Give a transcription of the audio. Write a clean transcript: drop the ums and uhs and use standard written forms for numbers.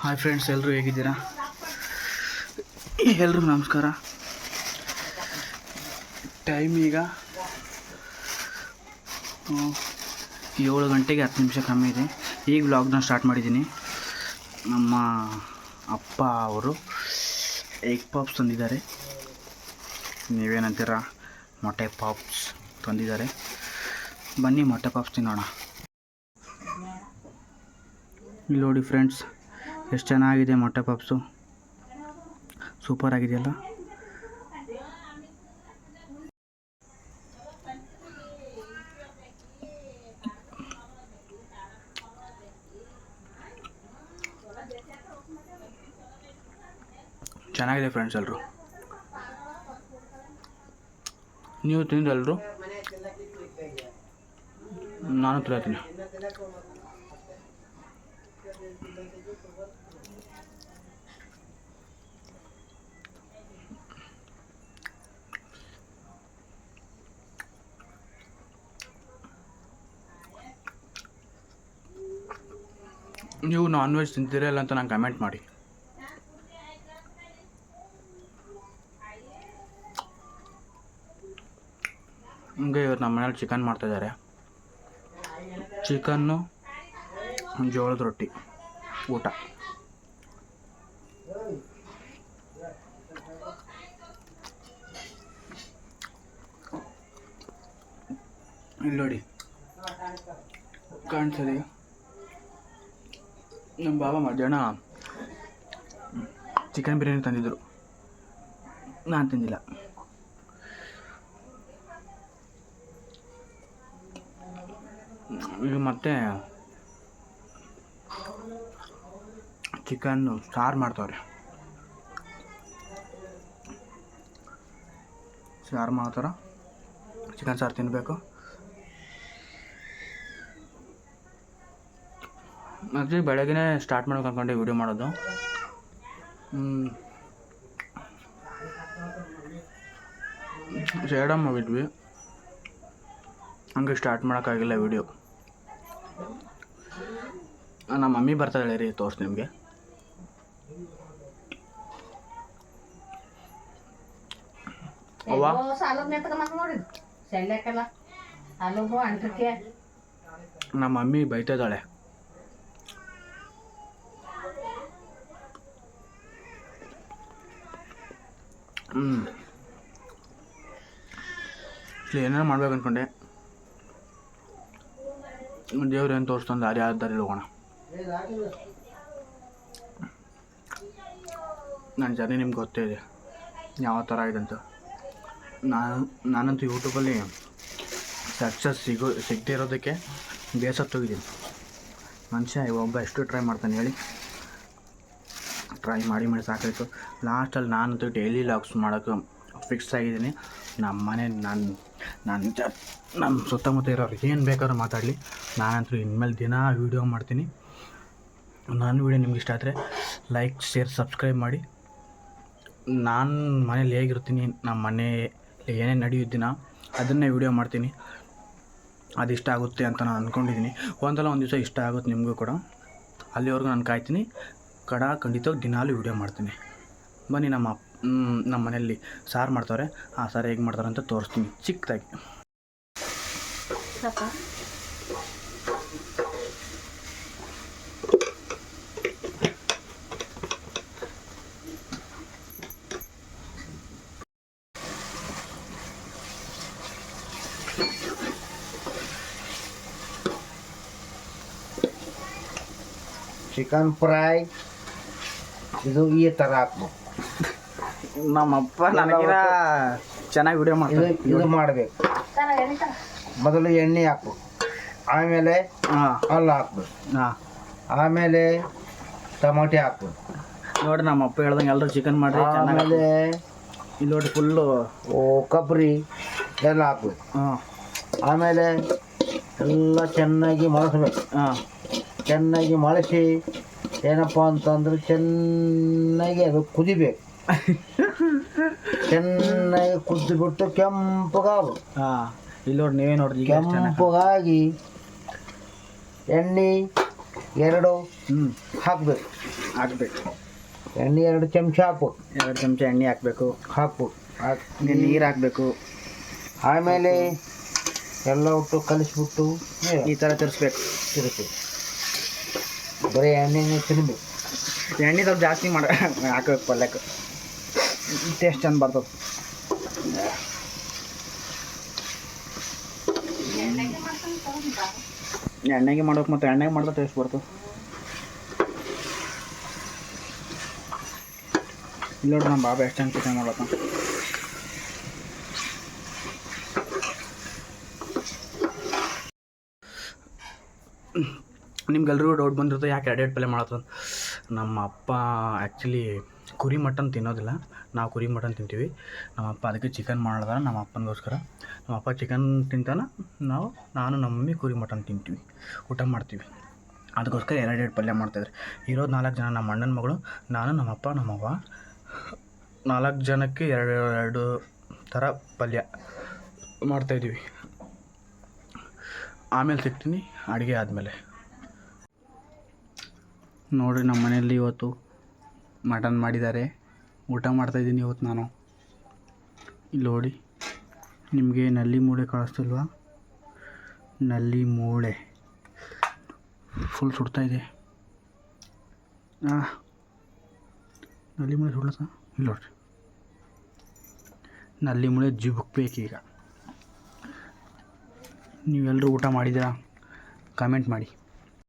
Hi friends, ಎಲ್ಲರೂ ಹೇಗಿದ್ದೀರಾ? ಎಲ್ರಿಗೂ ನಮಸ್ಕಾರ. ಟೈಮ್ ಈಗ 7 ಗಂಟೆಗೆ 10 ನಿಮಿಷ ಕಮ್ಮಿ ಇದೆ. ಈಗ ವ್ಲಾಗ್ನ ಸ್ಟಾರ್ಟ್ ಮಾಡಿದ್ದೀನಿ. ನಮ್ಮ ಅಪ್ಪ ಅವರು ಎಗ್ ಪಾಪ್ಸ್ ತಂದಿದ್ದಾರೆ. ನೀವೇನಂತೀರ? ಮೊಟ್ಟೆ ಪಾಪ್ಸ್ ತಂದಿದ್ದಾರೆ. ಬನ್ನಿ ಮೊಟ್ಟೆ ಪಾಪ್ಸ್ ತಿನ್ನೋಣ. ಇಲ್ಲಿ ನೋಡಿ ಫ್ರೆಂಡ್ಸ್, ಎಷ್ಟು ಚೆನ್ನಾಗಿದೆ ಮೊಟ್ಟೆ ಪಾಪ್ಸು. ಸೂಪರ್ ಆಗಿದೆಯಲ್ಲ. ಚೆನ್ನಾಗಿದೆ ಫ್ರೆಂಡ್ಸ್. ಎಲ್ಲರೂ ನೀವು ತಿಂದು ಎಲ್ಲರೂ. ನಾನು ತಿಳ್ತೀನಿ. ನೀವು ನಾನ್ ವೆಜ್ ತಿಂತೀರಾ ಇಲ್ಲ ಅಂತ ನಂಗೆ ಕಮೆಂಟ್ ಮಾಡಿ. ಹಂಗೆ ಇವತ್ತು ನಮ್ಮ ಮನೇಲಿ ಚಿಕನ್ ಮಾಡ್ತಾಯಿದ್ದಾರೆ. ಚಿಕನ್ನು, ಜೋಳದ ರೊಟ್ಟಿ ಊಟ. ಇಲ್ಲಿ ನೋಡಿ, ಕಾಣಿಸಲಿ. ನಮ್ಮ ಬಾಬಾ ಮಧ್ಯಾಹ್ನ ಚಿಕನ್ ಬಿರಿಯಾನಿ ತಂದಿದ್ದರು. ನಾನು ತಿಂದಿಲ್ಲ. ಈಗ ಮತ್ತೆ ಚಿಕನ್ ಸಾರು ಮಾಡ್ತಾವ್ರೆ. ಸಾರು ಮಾಡ್ತಾರ. ಚಿಕನ್ ಸಾರು ತಿನ್ನಬೇಕು. ಮತ್ತು ಬೆಳಗ್ಗೆ ಸ್ಟಾರ್ಟ್ ಮಾಡ್ಬೇಕು ಅಂದ್ಕೊಂಡೆ ವಿಡಿಯೋ ಮಾಡೋದು. ಸೇಡಮ್ ಹೋಗಿದ್ವಿ, ಹಂಗೆ ಸ್ಟಾರ್ಟ್ ಮಾಡೋಕ್ಕಾಗಿಲ್ಲ ವಿಡಿಯೋ. ನಮ್ಮ ಮಮ್ಮಿ ಬರ್ತಾಳೆ ರೀ, ತೋರಿಸಿ ನಿಮಗೆ. ನಮ್ಮ ಮಮ್ಮಿ ಬೈತಾಳೆ. ಏನೇನೋ ಮಾಡ್ಬೇಕು ಅಂದ್ಕೊಂಡೆ. ದೇವ್ರು ಏನು ತೋರಿಸ್ತಂದು ಯಾರು ಯಾರ ದಾರಿಲಿ ಹೋಗೋಣ. ನನ್ನ ಜರ್ನಿ ನಿಮ್ಗೆ ಗೊತ್ತೇ ಇದೆ ಯಾವ ಥರ ಇದೆ ಅಂತ. ನಾನಂತೂ ಯೂಟ್ಯೂಬಲ್ಲಿ ಸಕ್ಸಸ್ ಸಿಗದೇ ಇರೋದಕ್ಕೆ ಬೇಸತ್ತೋಗಿದ್ದೀನಿ. ಮನುಷ್ಯ ಒಬ್ಬ ಎಷ್ಟು ಟ್ರೈ ಮಾಡ್ತಾನೆ ಹೇಳಿ. ಟ್ರೈ ಮಾಡಿ ಸಾಕಾಯಿತು. ಲಾಸ್ಟಲ್ಲಿ ನಾನಂತೂ ಡೈಲಿ ಲಾಗ್ಸ್ ಮಾಡೋಕ್ಕೆ ಫಿಕ್ಸ್ ಆಗಿದ್ದೀನಿ. ನಮ್ಮ ಮನೆ ನಮ್ಮ ಸುತ್ತಮುತ್ತ ಇರೋರು ಏನು ಬೇಕಾದ್ರೂ ಮಾತಾಡಲಿ, ನಾನಂತೂ ಇನ್ಮೇಲೆ ದಿನ ವೀಡಿಯೋ ಮಾಡ್ತೀನಿ. ನನ್ನ ವೀಡಿಯೋ ನಿಮ್ಗೆ ಇಷ್ಟ ಆದರೆ ಲೈಕ್, ಶೇರ್, ಸಬ್ಸ್ಕ್ರೈಬ್ ಮಾಡಿ. ನಾನು ಮನೇಲಿ ಹೇಗಿರ್ತೀನಿ, ನಮ್ಮ ಮನೆಯಲ್ಲಿ ಏನೇನು ನಡೆಯುತ್ತೀನ ಅದನ್ನೇ ವೀಡಿಯೋ ಮಾಡ್ತೀನಿ. ಅದು ಇಷ್ಟ ಆಗುತ್ತೆ ಅಂತ ನಾನು ಅಂದ್ಕೊಂಡಿದ್ದೀನಿ. ಒಂದಲ್ಲ ಒಂದು ದಿವಸ ಇಷ್ಟ ಆಗುತ್ತೆ ನಿಮಗೂ ಕೂಡ. ಅಲ್ಲಿವರೆಗೂ ನಾನು ಕಾಯ್ತೀನಿ. ಖಂಡಿತವಾಗಿ ದಿನಾಲೂ ವೀಡಿಯೋ ಮಾಡ್ತೀನಿ. ಬನ್ನಿ, ನಮ್ಮ ಮನೆಯಲ್ಲಿ ಸಾರು ಮಾಡ್ತಾರೆ. ಆ ಸಾರು ಹೇಗೆ ಮಾಡ್ತಾರೆ ಅಂತ ತೋರಿಸ್ತೀನಿ ಚಿಕ್ಕದಾಗಿ. ಚಿಕನ್ ಫ್ರೈ ಇದು ಈ ಥರ ಹಾಕ್ಬೇಕು. ನಮ್ಮಪ್ಪ ನನಗಿನ ಚೆನ್ನಾಗಿ ವಿಡಿಯೋ ಮಾಡ್ತಾರೆ. ಇದು ಮಾಡಬೇಕು. ಮೊದಲು ಎಣ್ಣೆ ಹಾಕ್ಬೇಕು, ಆಮೇಲೆ ಅಲ್ಲ ಹಾಕ್ಬೇಕು, ಆಮೇಲೆ ಟೊಮೊಟೊ ಹಾಕ್ಬೇಕು. ನೋಡಿ, ನಮ್ಮಪ್ಪ ಹೇಳ್ದಂಗೆ ಎಲ್ಲರೂ ಚಿಕನ್ ಮಾಡಿ. ಆಮೇಲೆ ಇಲ್ಲಿ ನೋಡಿ ಫುಲ್ಲು ಕೊಬ್ಬರಿ ಎಲ್ಲ ಹಾಕ್ಬೇಕು. ಆಮೇಲೆ ಎಲ್ಲ ಚೆನ್ನಾಗಿ ಮಳಸ್ಬೇಕು. ಚೆನ್ನಾಗಿ ಮಳಸಿ ಏನಪ್ಪ ಅಂತಂದ್ರೆ ಚೆನ್ನಾಗಿ ಅದು ಕುದಿಬೇಕು. ಚೆನ್ನಾಗಿ ಕುದಿಬಿಟ್ಟು ಕೆಂಪಗಾಗಬೇಕು. ಇಲ್ಲಿ ನೋಡಿ, ನೀವೇ ನೋಡ್ರಿ, ಕೆಂಪಗಾಗಿ ಎಣ್ಣೆ ಎರಡು ಹ್ಞೂ ಹಾಕಬೇಕು. ಹಾಕ್ಬೇಕು. ಎಣ್ಣೆ 2 ಚಮಚ ಹಾಕ್ಬೇಕು. 2 ಚಮಚ ಎಣ್ಣೆ ಹಾಕಬೇಕು. ಹಾಕ್ಬೇಕು. ನೀರು ಹಾಕಬೇಕು. ಆಮೇಲೆ ಎಲ್ಲ ಒಟ್ಟು ಕಲಿಸ್ಬಿಟ್ಟು ಈ ಥರ ತಿರ್ಸ್ಬೇಕು. ತಿರುಗಿ ಬರೀ ಎಣ್ಣೆನೇ ತಿನ್ಬೇಕು. ಎಣ್ಣೆ ಸ್ವಲ್ಪ ಜಾಸ್ತಿ ಹಾಕ್ಬೇಕು ಪಲ್ಯಕ್ಕೆ, ಟೇಸ್ಟ್ ಚಂದ ಬರ್ತದೆ. ಎಣ್ಣೆಗೆ ಮಾಡ್ಬೇಕು, ಮತ್ತು ಎಣ್ಣೆಗೆ ಮಾಡಿದ್ರೆ ಟೇಸ್ಟ್ ಬರ್ತದೆ. ಇಲ್ಲಿ ನೋಡಿ ನಮ್ಮ ಬಾಬಾ ಎಷ್ಟು ಚಂದ ಚಿಕನ್ ಮಾಡ್ಬೇಕು. ನಿಮ್ಗೆಲ್ರಿಗೂ ಡೌಟ್ ಬಂದಿರುತ್ತೆ ಯಾಕೆ ಎರಡೆರಡು ಪಲ್ಯ ಮಾಡತ್ತಂತ. ನಮ್ಮ ಅಪ್ಪ ಆ್ಯಕ್ಚುಲಿ ಕುರಿ ಮಟನ್ ತಿನ್ನೋದಿಲ್ಲ, ನಾವು ಕುರಿ ಮಟನ್ ತಿಂತೀವಿ. ನಮ್ಮ ಅಪ್ಪ ಅದಕ್ಕೆ ಚಿಕನ್ ಮಾಡಿದಾರ ನಮ್ಮ ಅಪ್ಪನಿಗೋಸ್ಕರ. ನಮ್ಮ ಅಪ್ಪ ಚಿಕನ್ ತಿಂತಾನ, ನಾನು ನಮ್ಮ ಮಮ್ಮಿ ಕುರಿ ಮಟನ್ ತಿಂತೀವಿ, ಊಟ ಮಾಡ್ತೀವಿ. ಅದಕ್ಕೋಸ್ಕರ ಎರಡೆರಡು ಪಲ್ಯ ಮಾಡ್ತಾಯಿದ್ರು. ಇರೋದು 4 ಜನ, ನಮ್ಮ ಅಣ್ಣನ ಮಗಳು, ನಾನು, ನಮ್ಮಪ್ಪ, ನಮ್ಮವ್ವ. 4 ಜನಕ್ಕೆ ಎರಡು ಥರ ಪಲ್ಯ ಮಾಡ್ತಾಯಿದ್ದೀವಿ. ಆಮೇಲೆ ಸಿಗ್ತೀನಿ ಅಡುಗೆ ಆದಮೇಲೆ. ನೋಡಿರಿ, ನಮ್ಮ ಮನೆಯಲ್ಲಿ ಇವತ್ತು ಮಟನ್ ಮಾಡಿದ್ದಾರೆ, ಊಟ ಮಾಡ್ತಾಯಿದ್ದೀನಿ ಇವತ್ತು ನಾನು. ಇಲ್ಲಿ ನೋಡಿ, ನಿಮಗೆ ನಲ್ಲಿ ಮೂಳೆ ಕಾಣಿಸ್ತಿಲ್ವಾ? ನಲ್ಲಿ ಮೂಳೆ ಫುಲ್ ಸುಡ್ತಾಯಿದೆ. ನಲ್ಲಿ ಮೂಳೆ ಸುಡ್ಲತ್ತ, ಇಲ್ಲಿ ನೋಡಿರಿ, ನಲ್ಲಿ ಮೂಳೆ ಜಿಬುಕ್ಬೇಕೀಗ. ನೀವೆಲ್ಲರೂ ಊಟ ಮಾಡಿದ್ದೀರಾ? ಕಾಮೆಂಟ್ ಮಾಡಿ.